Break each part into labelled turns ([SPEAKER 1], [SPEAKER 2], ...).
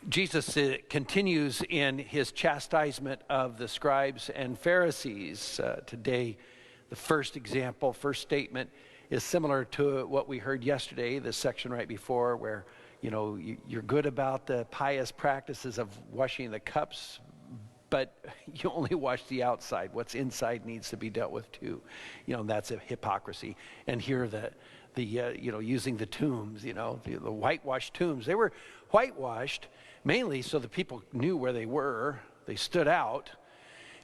[SPEAKER 1] Jesus continues in his chastisement of the scribes and Pharisees. Today, the first example, first statement is similar to what we heard yesterday, the section right before where, you're good about the pious practices of washing the cups, but you only wash the outside. What's inside needs to be dealt with too. That's a hypocrisy. And here using the tombs, the whitewashed tombs. They were whitewashed mainly so the people knew where they were. They stood out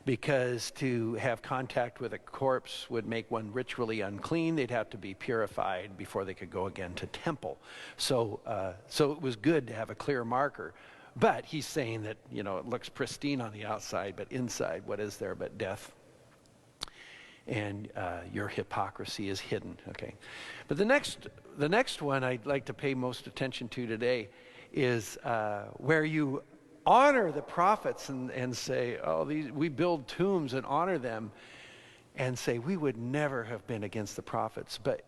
[SPEAKER 1] because to have contact with a corpse would make one ritually unclean. They'd have to be purified before they could go again to temple. So it was good to have a clear marker. But he's saying that, it looks pristine on the outside, but inside, what is there but death? And your hypocrisy is hidden. Okay, but the next one I'd like to pay most attention to today is where you honor the prophets and say, we build tombs and honor them, and say we would never have been against the prophets. But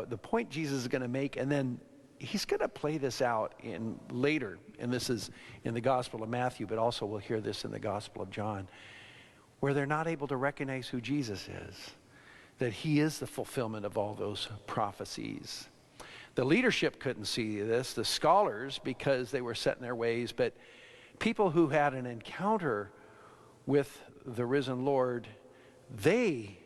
[SPEAKER 1] the point Jesus is going to make, and then he's going to play this out later, and this is in the Gospel of Matthew, but also we'll hear this in the Gospel of John, where they're not able to recognize who Jesus is, that he is the fulfillment of all those prophecies. The leadership couldn't see this, the scholars, because they were set in their ways, but people who had an encounter with the risen Lord, they,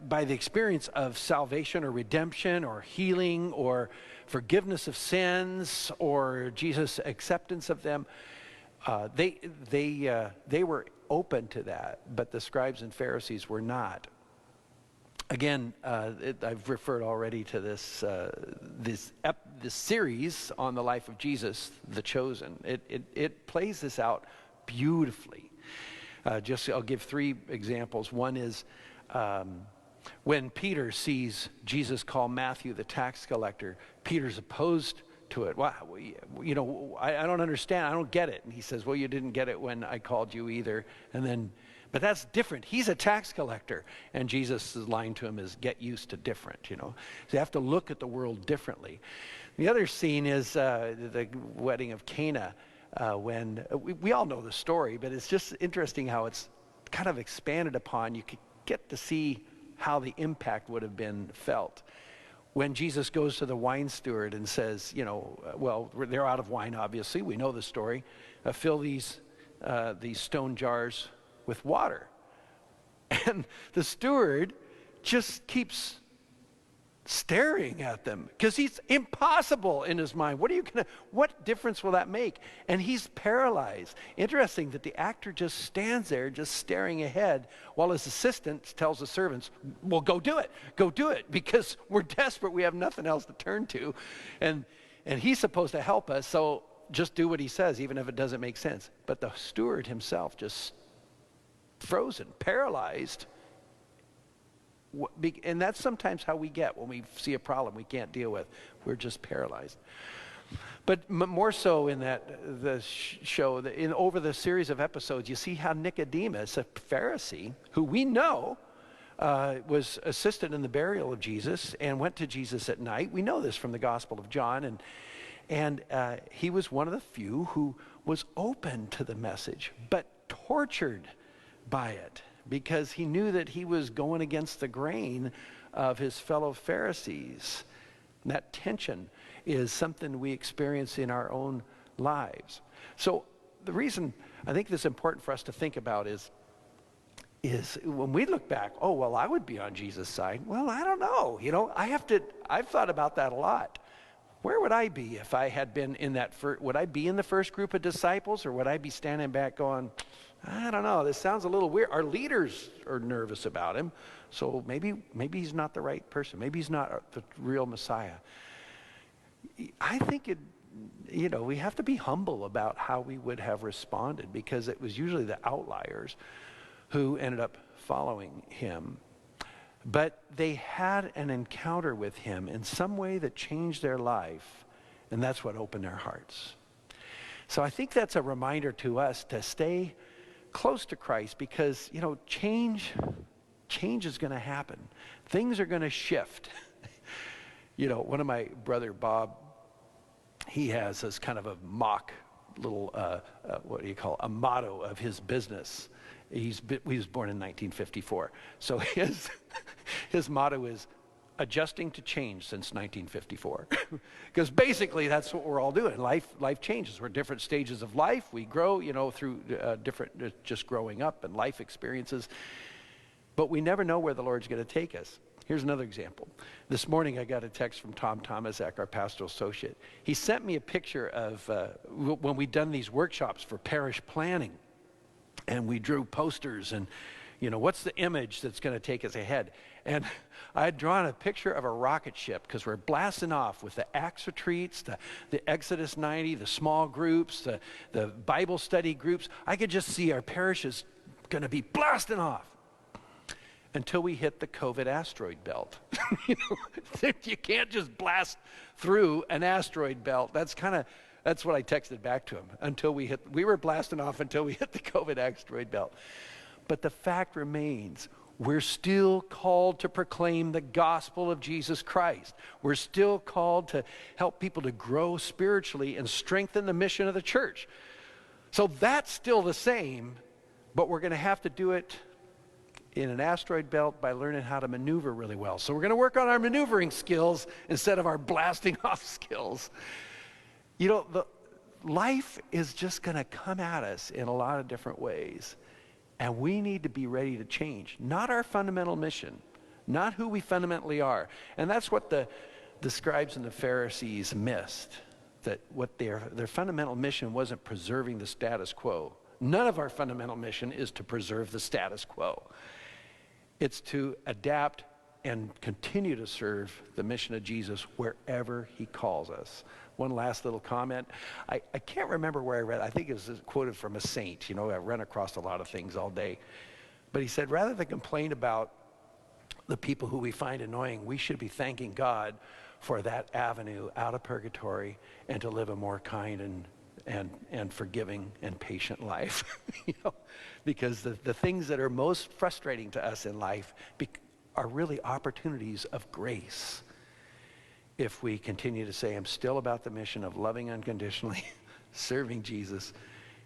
[SPEAKER 1] by the experience of salvation or redemption or healing or forgiveness of sins or Jesus' acceptance of them, they were open to that, but the scribes and Pharisees were not. Again, I've referred already to this series on the life of Jesus, The Chosen. It plays this out beautifully. I'll give three examples. One is when Peter sees Jesus call Matthew the tax collector, Peter's opposed to it. Well, I don't understand. I don't get it. And he says, well, you didn't get it when I called you either. But that's different. He's a tax collector. And Jesus' line to him is, get used to different, So you have to look at the world differently. The other scene is the wedding of Cana, when we all know the story, but it's just interesting how it's kind of expanded upon. You could get to see how the impact would have been felt. When Jesus goes to the wine steward and says, they're out of wine, obviously. We know the story. Fill these stone jars with water. And the steward just keeps staring at them because he's impossible in his mind. What difference will that make? And he's paralyzed. Interesting that the actor just stands there just staring ahead while his assistant tells the servants, well, go do it because we're desperate. We have nothing else to turn to. And he's supposed to help us, so just do what he says, even if it doesn't make sense. But the steward himself just frozen, paralyzed. And that's sometimes how we get when we see a problem we can't deal with. We're just paralyzed. But more so in the show, over the series of episodes, you see how Nicodemus, a Pharisee, who we know was assisted in the burial of Jesus and went to Jesus at night. We know this from the Gospel of John. And he was one of the few who was open to the message, but tortured by it, because he knew that he was going against the grain of his fellow Pharisees. And that tension is something we experience in our own lives. So the reason I think this is important for us to think about is when we look back, I would be on Jesus' side. Well, I don't know. I've thought about that a lot. Where would I be if I had been in that would I be in the first group of disciples, or would I be standing back going, I don't know, this sounds a little weird. Our leaders are nervous about him, so maybe he's not the right person. Maybe he's not the real Messiah. I think we have to be humble about how we would have responded, because it was usually the outliers who ended up following him. But they had an encounter with him in some way that changed their life, and that's what opened their hearts. So I think that's a reminder to us to stay close to Christ, because change is going to happen. Things are going to shift. One of my brother Bob, he has this kind of a mock little, what do you call, a motto of his business. He was born in 1954. So his motto is adjusting to change since 1954. Because basically that's what we're all doing. Life changes. We're at different stages of life. We grow, through different, just growing up and life experiences. But we never know where the Lord's going to take us. Here's another example. This morning I got a text from Tom Tomaszek, our pastoral associate. He sent me a picture of when we'd done these workshops for parish planning. And we drew posters and, what's the image that's going to take us ahead? And I had drawn a picture of a rocket ship because we're blasting off with the Acts retreats, the Exodus 90, the small groups, the Bible study groups. I could just see our parishes going to be blasting off until we hit the COVID asteroid belt. You can't just blast through an asteroid belt. That's what I texted back to him. We were blasting off until we hit the COVID asteroid belt. But the fact remains, we're still called to proclaim the gospel of Jesus Christ. We're still called to help people to grow spiritually and strengthen the mission of the church. So that's still the same, but we're going to have to do it in an asteroid belt by learning how to maneuver really well. So we're going to work on our maneuvering skills instead of our blasting off skills. The life is just going to come at us in a lot of different ways. And we need to be ready to change. Not our fundamental mission. Not who we fundamentally are. And that's what the scribes and the Pharisees missed. That what their fundamental mission wasn't preserving the status quo. None of our fundamental mission is to preserve the status quo. It's to adapt and continue to serve the mission of Jesus wherever he calls us. One last little comment. I can't remember where I read. I think it was quoted from a saint. I run across a lot of things all day. But he said, rather than complain about the people who we find annoying, we should be thanking God for that avenue out of purgatory and to live a more kind and forgiving and patient life. Because the things that are most frustrating to us in life are really opportunities of grace. If we continue to say, I'm still about the mission of loving unconditionally, serving Jesus,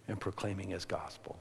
[SPEAKER 1] and proclaiming his gospel.